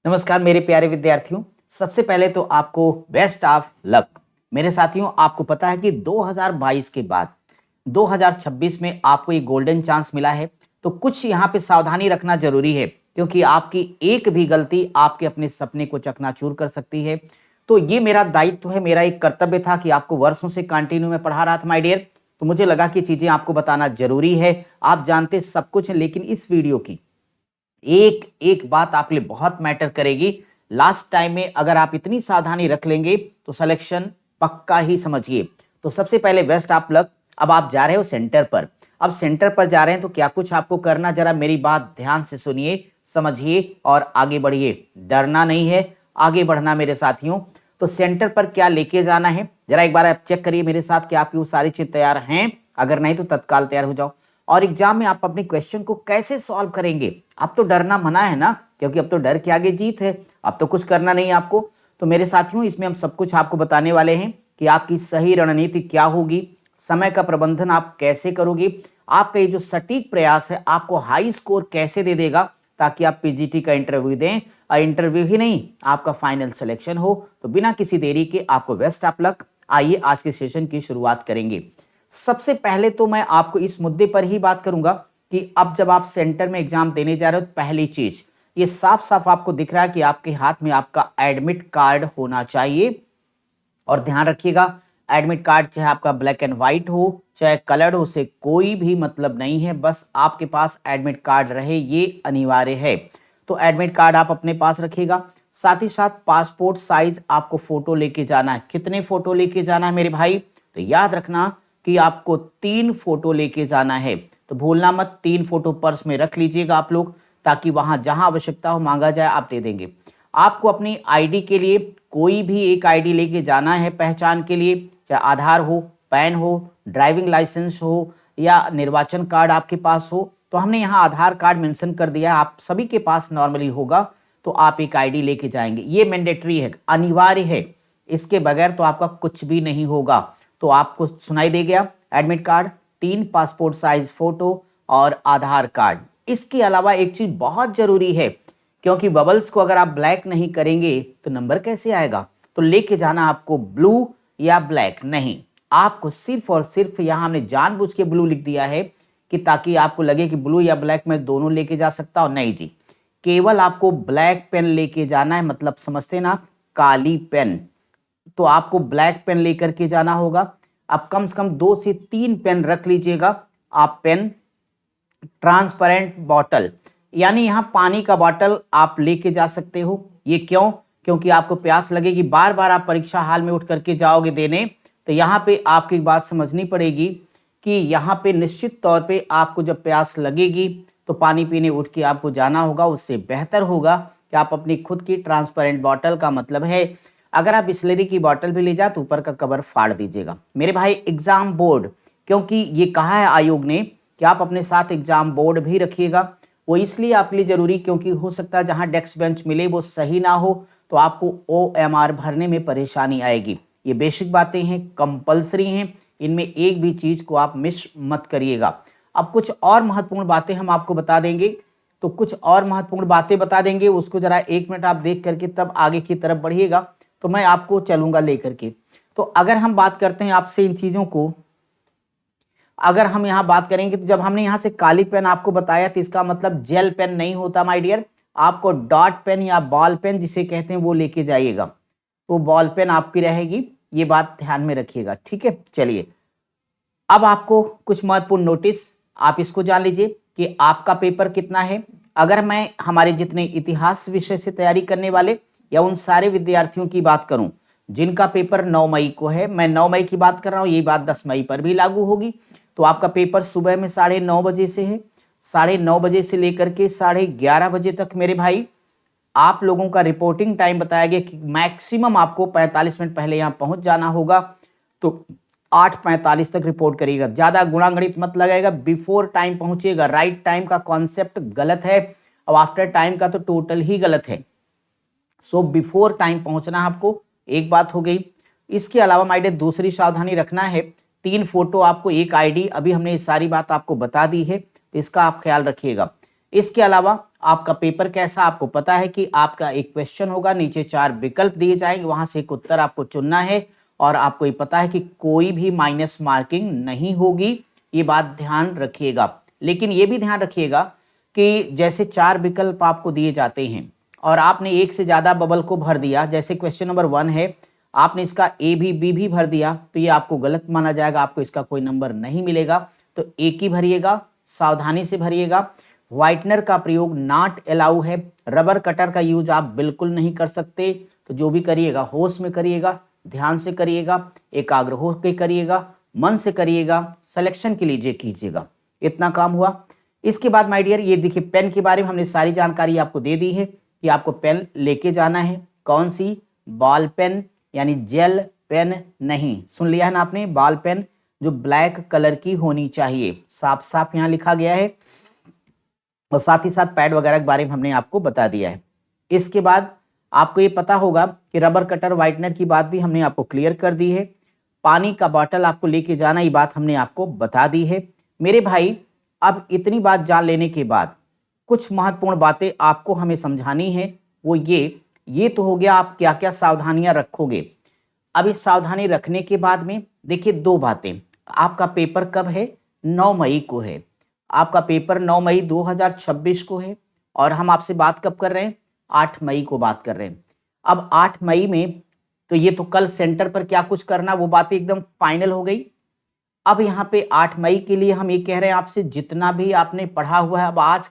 नमस्कार मेरे प्यारे विद्यार्थियों, सबसे पहले तो आपको बेस्ट ऑफ लक। मेरे साथियों, आपको पता है कि 2022 के बाद 2026 में आपको ये गोल्डन चांस मिला है, तो कुछ यहाँ पे सावधानी रखना जरूरी है क्योंकि आपकी एक भी गलती आपके अपने सपने को चकनाचूर कर सकती है। तो ये मेरा दायित्व है, मेरा एक कर्तव्य था कि आपको वर्षों से कंटिन्यू में पढ़ा रहा था माय डियर, तो मुझे लगा कि चीजें आपको बताना जरूरी है। आप जानते सब कुछ है, लेकिन इस वीडियो की एक एक बात आपके लिए बहुत मैटर करेगी। लास्ट टाइम में अगर आप इतनी सावधानी रख लेंगे तो सिलेक्शन पक्का ही समझिए। तो सबसे पहले बेस्ट ऑफ लक। अब आप जा रहे हो सेंटर पर। अब सेंटर पर जा रहे हैं तो क्या कुछ आपको करना, जरा मेरी बात ध्यान से सुनिए, समझिए और आगे बढ़िए। डरना नहीं है, आगे बढ़ना मेरे साथियों। तो सेंटर पर क्या लेके जाना है, जरा एक बार आप चेक करिए मेरे साथ कि आपकी वो सारी चीज तैयार हैं। अगर नहीं तो तत्काल तैयार हो जाओ। और एग्जाम में आप अपने क्वेश्चन को कैसे सॉल्व करेंगे, अब तो डरना मना है ना, क्योंकि अब तो डर के आगे जीत है। अब तो कुछ करना नहीं आपको। तो मेरे साथियों, इसमें हम सब कुछ आपको बताने वाले हैं कि आपकी सही रणनीति क्या होगी, समय का प्रबंधन आप कैसे करोगे, आपका ये जो सटीक प्रयास है आपको हाई स्कोर कैसे दे देगा ताकि आप पीजीटी का इंटरव्यू दें, और इंटरव्यू ही नहीं आपका फाइनल सिलेक्शन हो। तो बिना किसी देरी के आपको बेस्ट ऑफ लक। आइए आज के सेशन की शुरुआत करेंगे। सबसे पहले तो मैं आपको इस मुद्दे पर ही बात करूंगा कि अब जब आप सेंटर में एग्जाम देने जा रहे हो, पहली चीज ये साफ साफ आपको दिख रहा है कि आपके हाथ में आपका एडमिट कार्ड होना चाहिए। और ध्यान रखिएगा, एडमिट कार्ड चाहे आपका ब्लैक एंड व्हाइट हो चाहे कलर्ड हो, से कोई भी मतलब नहीं है, बस आपके पास एडमिट कार्ड रहे ये अनिवार्य है। तो एडमिट कार्ड आप अपने पास रखिएगा। साथ ही साथ पासपोर्ट साइज आपको फोटो लेके जाना है। कितने फोटो लेके जाना है मेरे भाई, तो याद रखना कि आपको 3 फोटो लेके जाना है। तो भूलना मत, 3 फोटो पर्स में रख लीजिएगा आप लोग, ताकि वहां जहां आवश्यकता हो मांगा जाए आप दे देंगे। आपको अपनी आईडी के लिए कोई भी एक आईडी लेके जाना है पहचान के लिए, चाहे आधार हो, पैन हो, ड्राइविंग लाइसेंस हो या निर्वाचन कार्ड आपके पास हो। तो हमने यहाँ आधार कार्ड मेंशन कर दिया है, आप सभी के पास नॉर्मली होगा, तो आप एक आईडी लेके जाएंगे। ये मैंडेटरी है, अनिवार्य है, इसके बगैर तो आपका कुछ भी नहीं होगा। तो आपको सुनाई दे गया, admit card, 3 passport size photo और आधार कार्ड। इसके अलावा एक चीज बहुत जरूरी है, क्योंकि बबल्स को अगर आप ब्लैक नहीं करेंगे तो नंबर कैसे आएगा। तो लेके जाना आपको ब्लू या ब्लैक नहीं, आपको सिर्फ और सिर्फ, यहां हमने जानबूझ के ब्लू लिख दिया है कि ताकि आपको लगे कि ब्लू या ब्लैक में दोनों लेके जा सकता हूं। नहीं जी, केवल आपको ब्लैक पेन लेके जाना है, मतलब समझते ना, काली पेन। तो आपको ब्लैक पेन लेकर के जाना होगा। अब कम से कम 2 से 3 पेन रख लीजिएगा आप पेन। ट्रांसपेरेंट बॉटल, यानी यहां पानी का बॉटल आप लेके जा सकते हो। ये क्यों, क्योंकि आपको प्यास लगेगी, बार बार आप परीक्षा हाल में उठ करके जाओगे देने, तो यहाँ पे आपको एक बात समझनी पड़ेगी कि यहाँ पे निश्चित तौर पे आपको जब प्यास लगेगी तो पानी पीने उठ के आपको जाना होगा। उससे बेहतर होगा कि आप अपनी खुद की ट्रांसपेरेंट बॉटल, का मतलब है अगर आप बिस्लरी की बॉटल भी ले जाए तो ऊपर का कवर फाड़ दीजिएगा मेरे भाई। एग्जाम बोर्ड, क्योंकि ये कहा है आयोग ने कि आप अपने साथ एग्जाम बोर्ड भी रखिएगा। वो इसलिए आपके लिए जरूरी क्योंकि हो सकता है जहां डेस्क बेंच मिले वो सही ना हो, तो आपको OMR भरने में परेशानी आएगी। ये बेसिक बातें हैं, कंपलसरी हैं, इनमें एक भी चीज को आप मिस मत करिएगा। अब कुछ और महत्वपूर्ण बातें हम आपको बता देंगे, तो कुछ और महत्वपूर्ण बातें बता देंगे, उसको जरा 1 मिनट आप देख करके तब आगे की तरफ बढ़िएगा, तो मैं आपको चलूंगा लेकर के। तो अगर हम बात करते हैं आपसे इन चीजों को, अगर हम यहाँ बात करेंगे, तो जब हमने यहाँ से काली पेन आपको बताया तो इसका मतलब जेल पेन नहीं होता माय डियर। आपको डॉट पेन या बॉल पेन जिसे कहते हैं वो लेके जाइएगा, तो बॉल पेन आपकी रहेगी, ये बात ध्यान में रखिएगा, ठीक है। चलिए, अब आपको कुछ महत्वपूर्ण नोटिस, आप इसको जान लीजिए कि आपका पेपर कितना है। अगर मैं हमारे जितने इतिहास विषय से तैयारी करने वाले या उन सारे विद्यार्थियों की बात करूं जिनका पेपर 9 मई को है, मैं 9 मई की बात कर रहा हूं, ये बात 10 मई पर भी लागू होगी। तो आपका पेपर सुबह में 9:30 बजे से है, 9:30 बजे से लेकर के 11:30 बजे तक मेरे भाई आप लोगों का रिपोर्टिंग टाइम बताया गया कि मैक्सिमम आपको 45 मिनट पहले यहां पहुंच जाना होगा। तो 8:45 तक रिपोर्ट करिएगा, ज्यादा गुणागणित मत लगाएगा, बिफोर टाइम पहुंचेगा। राइट टाइम का कॉन्सेप्ट गलत है और आफ्टर टाइम का तो टोटल ही गलत है। सो बिफोर टाइम पहुंचना आपको, एक बात हो गई। इसके अलावा माय डियर दूसरी सावधानी रखना है, 3 फोटो आपको, एक आईडी, अभी हमने ये सारी बात आपको बता दी है, तो इसका आप ख्याल रखिएगा। इसके अलावा आपका पेपर कैसा, आपको पता है कि आपका एक क्वेश्चन होगा, नीचे 4 विकल्प दिए जाएंगे, वहां से एक उत्तर आपको चुनना है और आपको ये पता है कि कोई भी माइनस मार्किंग नहीं होगी, ये बात ध्यान रखिएगा। लेकिन ये भी ध्यान रखिएगा कि जैसे 4 विकल्प आपको दिए जाते हैं और आपने एक से ज्यादा बबल को भर दिया, जैसे क्वेश्चन नंबर 1 है, आपने इसका ए भी बी भी भर दिया तो ये आपको गलत माना जाएगा, आपको इसका कोई नंबर नहीं मिलेगा। तो एक ही भरिएगा, सावधानी से भरिएगा। व्हाइटनर का प्रयोग नॉट अलाउ है, रबर कटर का यूज आप बिल्कुल नहीं कर सकते। तो जो भी करिएगा होश में करिएगा, ध्यान से करिएगा, एकाग्र होकर करिएगा, मन से करिएगा, सिलेक्शन के लिए कीजिएगा। इतना काम हुआ। इसके बाद माय डियर ये देखिए, पेन के बारे में हमने सारी जानकारी आपको दे दी है कि आपको पेन लेके जाना है। कौन सी? बॉल पेन, यानी जेल पेन नहीं। सुन लिया है ना आपने? बॉल पेन जो ब्लैक कलर की होनी चाहिए, साफ साफ यहाँ लिखा गया है। और साथ ही साथ पैड वगैरह के बारे में हमने आपको बता दिया है। इसके बाद आपको ये पता होगा कि रबर कटर व्हाइटनर की बात भी हमने आपको क्लियर कर दी है। पानी का बॉटल आपको लेके जाना, ये बात हमने आपको बता दी है। मेरे भाई, अब इतनी बात जान लेने के बाद कुछ महत्वपूर्ण बातें आपको हमें समझानी है। वो ये तो हो गया आप क्या क्या सावधानियां रखोगे। अब इस सावधानी रखने के बाद में देखिए 2 बातें। आपका पेपर कब है? 9 मई को है। आपका पेपर 9 मई 2026 को है और हम आपसे बात कब कर रहे हैं? 8 मई को बात कर रहे हैं। अब 8 मई में तो ये तो कल सेंटर पर क्या कुछ करना, वो बातें एकदम फाइनल हो गई। अब यहाँ पे 8 मई के लिए हम ये कह रहे हैं आपसे, जितना भी आपने पढ़ा हुआ है, अब आज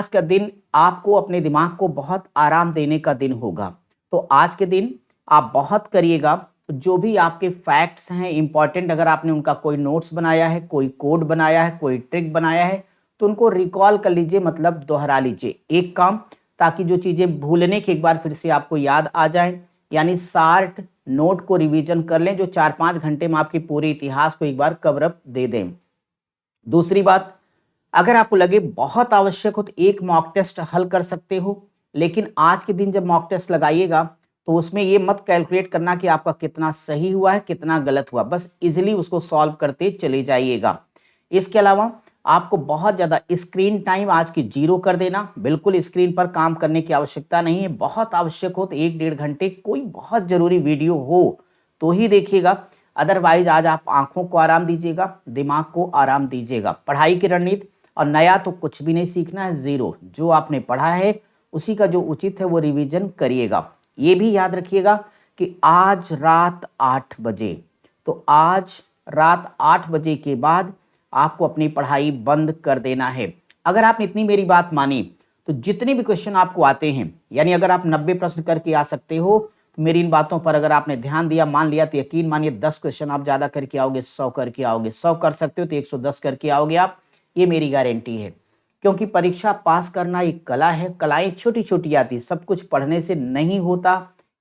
का दिन आपको अपने दिमाग को बहुत आराम देने का दिन होगा। तो आज के दिन आप बहुत करिएगा। तो जो भी आपके फैक्ट्स हैं इंपॉर्टेंट, अगर आपने उनका कोई नोट्स बनाया है, कोई कोड बनाया है, कोई ट्रिक बनाया है, तो उनको रिकॉल कर लीजिए, मतलब दोहरा लीजिए एक काम, ताकि जो चीजें भूलने के एक बार फिर से आपको याद आ जाए। यानी शार्ट नोट को रिवीजन कर लें, जो 4-5 घंटे में आपके पूरे इतिहास को एक बार कवर अप दे दें। दूसरी बात, अगर आपको लगे बहुत आवश्यक हो तो एक मॉक टेस्ट हल कर सकते हो। लेकिन आज के दिन जब मॉक टेस्ट लगाइएगा तो उसमें ये मत कैलकुलेट करना कि आपका कितना सही हुआ है, कितना गलत हुआ, बस इजीली उसको सॉल्व करते चले जाइएगा। इसके अलावा आपको बहुत ज़्यादा स्क्रीन टाइम आज की 0 कर देना, बिल्कुल स्क्रीन पर काम करने की आवश्यकता नहीं है। बहुत आवश्यक हो तो 1-1.5 घंटे कोई बहुत ज़रूरी वीडियो हो तो ही देखिएगा, अदरवाइज आज आप आंखों को आराम दीजिएगा, दिमाग को आराम दीजिएगा। पढ़ाई की रणनीति और नया तो कुछ भी नहीं सीखना है, 0। जो आपने पढ़ा है उसी का जो उचित है वो रिवीजन करिएगा। ये भी याद रखिएगा कि आज रात 8 बजे, तो आज रात 8 बजे के बाद आपको अपनी पढ़ाई बंद कर देना है। अगर आपने इतनी मेरी बात मानी तो जितने भी क्वेश्चन आपको आते हैं, यानी अगर आप 90 प्रश्न करके आ सकते हो, तो मेरी इन बातों पर अगर आपने ध्यान दिया, मान लिया, तो यकीन मानिए 10 क्वेश्चन आप ज्यादा करके आओगे, 100 करके आओगे। 100 कर सकते हो तो 110 करके आओगे आप, ये मेरी गारंटी है। क्योंकि परीक्षा पास करना एक कला है, कलाएं छोटी छोटी आती, सब कुछ पढ़ने से नहीं होता।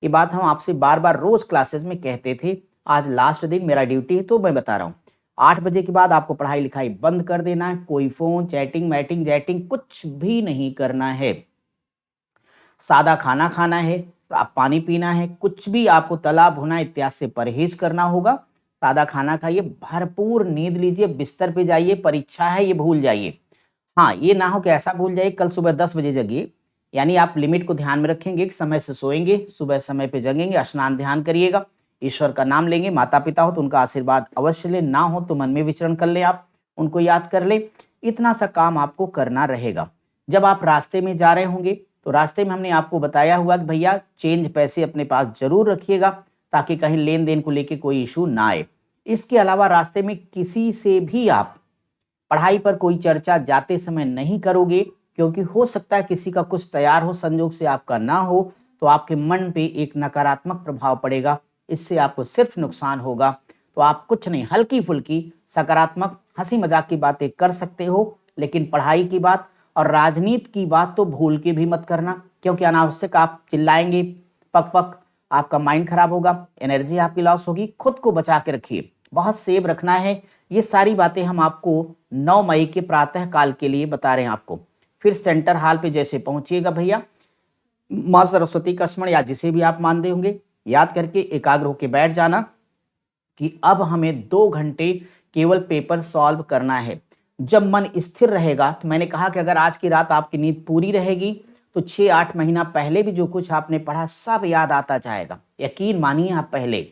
ये बात हम आपसे बार बार रोज क्लासेस में कहते थे। आज लास्ट दिन मेरा ड्यूटी है तो मैं बता रहा हूँ, 8 बजे के बाद आपको पढ़ाई लिखाई बंद कर देना है। कोई फोन, चैटिंग मैटिंग जैटिंग कुछ भी नहीं करना है। सादा खाना खाना है, पानी पीना है, कुछ भी आपको तला भुना इत्यादि से परहेज करना होगा। सादा खाना खाइए, भरपूर नींद लीजिए, बिस्तर पे जाइए, परीक्षा है ये भूल जाइए। हाँ, ये ना हो कि ऐसा भूल जाइए कल सुबह 10 बजे जगिए। यानी आप लिमिट को ध्यान में रखेंगे, समय से सोएंगे, सुबह समय पे जगेंगे, स्नान ध्यान करिएगा, ईश्वर का नाम लेंगे, माता पिता हो तो उनका आशीर्वाद अवश्य लें, ना हो तो मन में विचरण कर लें, आप उनको याद कर लें। इतना सा काम आपको करना रहेगा। जब आप रास्ते में जा रहे होंगे तो रास्ते में हमने आपको बताया हुआ कि भैया चेंज पैसे अपने पास जरूर रखिएगा, ताकि कहीं लेन देन को लेके कोई इशू ना आए। इसके अलावा रास्ते में किसी से भी आप पढ़ाई पर कोई चर्चा जाते समय नहीं करोगे, क्योंकि हो सकता है किसी का कुछ तैयार हो, संजोग से आपका ना हो, तो आपके मन पे एक नकारात्मक प्रभाव पड़ेगा, इससे आपको सिर्फ नुकसान होगा। तो आप कुछ नहीं, हल्की फुल्की सकारात्मक हंसी मजाक की बातें कर सकते हो, लेकिन पढ़ाई की बात और राजनीति की बात तो भूल के भी मत करना, क्योंकि अनावश्यक आप चिल्लाएंगे, पक पक, आपका माइंड खराब होगा, एनर्जी आपकी लॉस होगी। खुद को बचा के रखिए, बहुत सेव रखना है। ये सारी बातें हम आपको 9 मई के प्रातः काल के लिए बता रहे हैं आपको। फिर सेंटर हॉल पे जैसे पहुंचिएगा भैया, माँ सरस्वती का स्मरण या जिसे भी आप मानते होंगे याद करके एकाग्र होकर बैठ जाना कि अब हमें 2 घंटे केवल पेपर सॉल्व करना है। जब मन स्थिर रहेगा, तो मैंने कहा कि अगर आज की रात आपकी नींद पूरी रहेगी तो 6-8 महीना पहले भी जो कुछ आपने पढ़ा सब याद आता जाएगा। यकीन मानिए आप पहले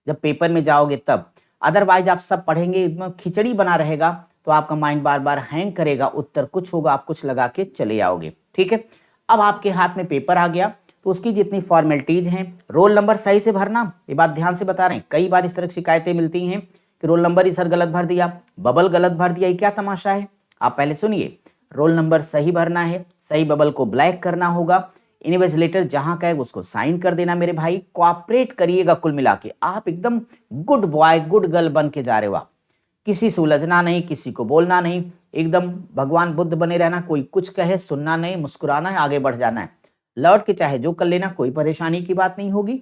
जब पेपर में जाओगे तब। अदरवाइज आप सब पढ़ेंगे एकदम खिचड़ी बना रहेगा तो आपका माइंड बार बार हैंग करेगा, उत्तर कुछ होगा, आप कुछ लगा के चले आओगे। ठीक है, अब आपके हाथ में पेपर आ गया तो उसकी जितनी फॉर्मेलिटीज हैं, रोल नंबर सही से भरना, ये बात ध्यान से बता रहे हैं। कई बार इस तरह की शिकायतें मिलती हैं कि रोल नंबर ही सर गलत भर दिया, बबल गलत भर दिया, ये क्या तमाशा है। आप पहले सुनिए, रोल नंबर सही भरना है, सही बबल को ब्लैक करना होगा, इन्विजिलेटर जहां का है उसको साइन कर देना। मेरे भाई कोऑपरेट करिएगा, कुल मिला के आप एकदम गुड बॉय गुड गर्ल बन के जा रहे हो। आप किसी से उलझना नहीं, किसी को बोलना नहीं, एकदम भगवान बुद्ध बने रहना, कोई कुछ कहे सुनना नहीं, मुस्कुराना है, आगे बढ़ जाना है, लौट के चाहे जो कर लेना, कोई परेशानी की बात नहीं होगी।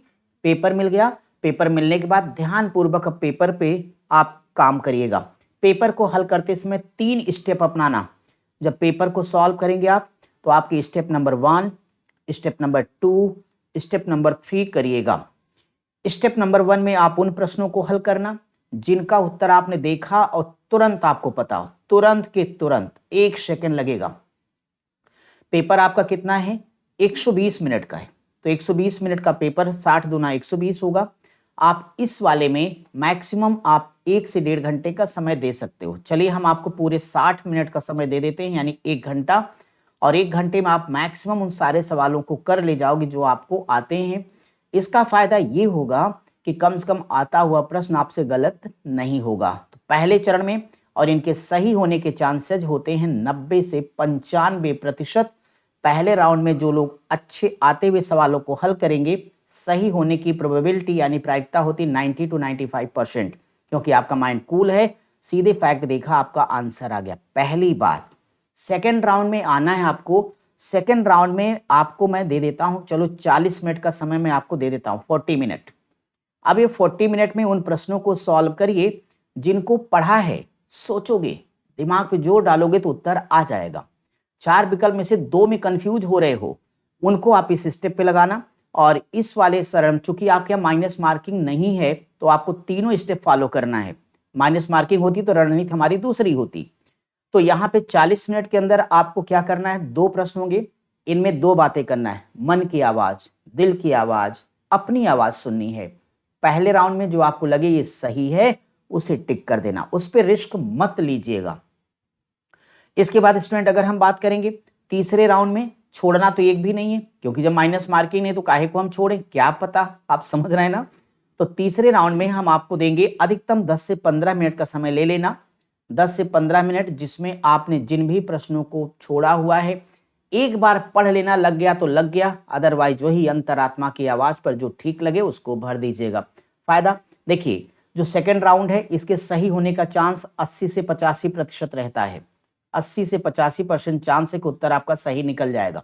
पेपर मिल गया, पेपर मिलने के बाद ध्यान पूर्वक पेपर पे आप काम करिएगा। पेपर को हल करते समय 3 स्टेप अपनाना। जब पेपर को सॉल्व करेंगे आप तो आपकी step number 1, step number 2, step number 3 करिएगा। स्टेप नंबर 1 में आप उन प्रश्नों को हल करना जिनका उत्तर आपने देखा और तुरंत आपको पता हो, तुरंत के तुरंत, 1 सेकंड लगेगा। पेपर आपका कितना है, 120 मिनट का है, तो 120 मिनट का पेपर 60 दूना 120 होगा। आप इस वाले में मैक्सिमम आप 1 से 1.5 घंटे का समय दे सकते हो। चलिए हम आपको पूरे 60 मिनट का समय दे देते हैं, यानी 1 घंटा, और 1 घंटे में आप मैक्सिमम उन सारे सवालों को कर ले जाओगे जो आपको आते हैं। इसका फायदा ये होगा कि कम से कम आता हुआ प्रश्न आपसे गलत नहीं होगा। तो पहले चरण में, और इनके सही होने के चांसेज होते हैं 90 से 95%। पहले राउंड में जो लोग अच्छे आते हुए सवालों को हल करेंगे, सही होने की प्रोबेबिलिटी यानी प्रायिकता होती 90 to 95%, क्योंकि आपका माइंड कूल है, सीधे फैक्ट देखा, आपका आंसर आ गया। पहली बात, सेकेंड राउंड में आना है आपको। सेकेंड राउंड में आपको मैं दे देता हूं, चलो 40 मिनट का समय मैं आपको दे देता हूं, 40 मिनट। अब ये 40 मिनट में उन प्रश्नों को सॉल्व करिए जिनको पढ़ा है, सोचोगे, दिमाग पे जोर डालोगे तो उत्तर आ जाएगा। 4 विकल्प में से 2 में कंफ्यूज हो रहे हो, उनको आप इस स्टेप पे लगाना। और इस वाले सरम, चूंकि आपके यहाँ माइनस मार्किंग नहीं है तो आपको तीनों स्टेप फॉलो करना है। माइनस मार्किंग होती तो रणनीति हमारी दूसरी होती। तो यहाँ पे 40 मिनट के अंदर आपको क्या करना है, 2 प्रश्न होंगे, इनमें 2 बातें करना है, मन की आवाज, दिल की आवाज, अपनी आवाज सुननी है। पहले राउंड में जो आपको लगे ये सही है उसे टिक कर देना, उस पर रिस्क मत लीजिएगा। इसके बाद स्टूडेंट अगर हम बात करेंगे तीसरे राउंड में, छोड़ना तो एक भी नहीं है, क्योंकि जब माइनस मार्किंग है तो काहे को हम छोड़ें, क्या पता, आप समझ रहे हैं ना। तो तीसरे राउंड में हम आपको देंगे अधिकतम 10 से 15 मिनट का समय ले लेना, 10 से 15 मिनट, जिसमें आपने जिन भी प्रश्नों को छोड़ा हुआ है एक बार पढ़ लेना, लग गया तो लग गया, अदरवाइज वही अंतरात्मा की आवाज पर जो ठीक लगे उसको भर दीजिएगा। फायदा देखिए, जो सेकंड राउंड है इसके सही होने का चांस 80 से 85% रहता है, 80 से 85% चांस है कि उत्तर आपका सही निकल जाएगा।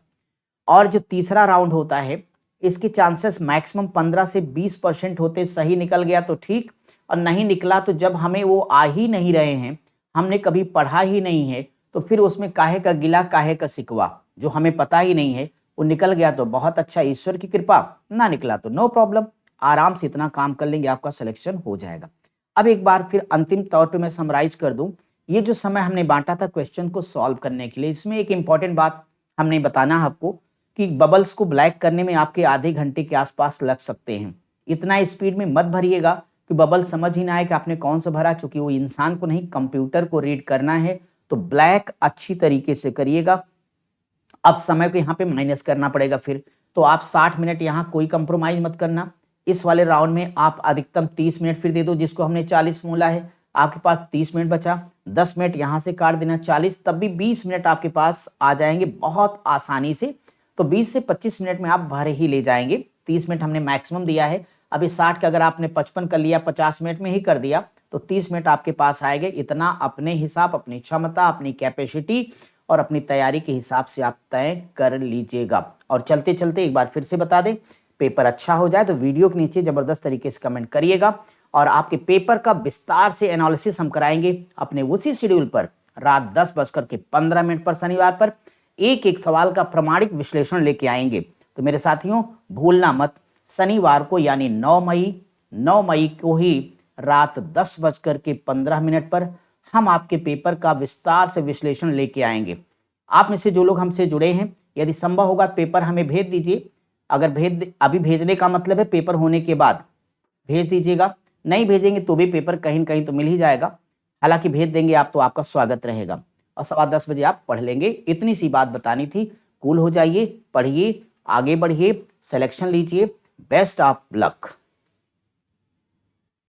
और जो तीसरा राउंड होता है इसके चांसेस मैक्सिमम 15 से 20% होते, सही निकल गया तो ठीक, और नहीं निकला तो जब हमें वो आ ही नहीं रहे हैं, हमने कभी पढ़ा ही नहीं है, तो फिर उसमें काहे का गिला काहे का सिकवा, जो हमें पता ही नहीं है, वो निकल गया तो बहुत अच्छा, ईश्वर की कृपा, ना निकला तो नो प्रॉब्लम, आराम से इतना काम कर लेंगे आपका सिलेक्शन हो जाएगा। अब एक बार फिर अंतिम तौर पे मैं समराइज कर दूं, ये जो समय हमने बांटा था क्वेश्चन को सॉल्व करने के लिए, इसमें एक इंपॉर्टेंट बात हमने बताना है आपको कि बबल्स को ब्लैक करने में आपके आधे घंटे के आसपास लग सकते हैं। इतना स्पीड में मत भरिएगा कि बबल समझ ही ना आए कि आपने कौन सा भरा, चूंकि वो इंसान को नहीं कंप्यूटर को रीड करना है, तो ब्लैक अच्छी तरीके से करिएगा। अब समय को यहाँ पे माइनस करना पड़ेगा फिर, तो आप 60 मिनट यहाँ कोई कंप्रोमाइज मत करना। इस वाले राउंड में आप अधिकतम 30 मिनट फिर दे दो, जिसको हमने 40 बोला है, आपके पास 30 मिनट बचा, 10 मिनट यहाँ से काट देना 40, तब भी 20 मिनट आपके पास आ जाएंगे बहुत आसानी से। तो 20 से 25 मिनट में आप भर ही ले जाएंगे, 30 मिनट हमने मैक्सिमम दिया है। अभी 60 का अगर आपने 55 कर लिया, 50 मिनट में ही कर दिया, तो 30 मिनट आपके पास आएंगे। इतना अपने हिसाब, अपनी क्षमता, अपनी कैपेसिटी और अपनी तैयारी के हिसाब से आप तय कर लीजिएगा। और चलते चलते एक बार फिर से बता दें, पेपर अच्छा हो जाए तो वीडियो के नीचे जबरदस्त तरीके से कमेंट करिएगा, और आपके पेपर का विस्तार से एनालिसिस हम कराएंगे अपने उसी शेड्यूल पर, रात 10:15 पर शनिवार पर एक एक सवाल का प्रमाणिक विश्लेषण लेके आएंगे। तो मेरे साथियों भूलना मत, शनिवार को यानी 9 मई को ही रात 10:15 पर हम आपके पेपर का विस्तार से विश्लेषण लेके आएंगे। आप में से जो लोग हमसे जुड़े हैं, यदि संभव होगा पेपर हमें भेज दीजिए। अगर अभी भेजने का मतलब है पेपर होने के बाद भेज दीजिएगा, नहीं भेजेंगे तो भी पेपर कहीं न कहीं तो मिल ही जाएगा। हालाँकि भेज देंगे आप तो आपका स्वागत रहेगा और 10:15 बजे आप पढ़ लेंगे। इतनी सी बात बतानी थी। कूल हो जाइए, पढ़िए, आगे बढ़िए, सिलेक्शन लीजिए। Best of luck.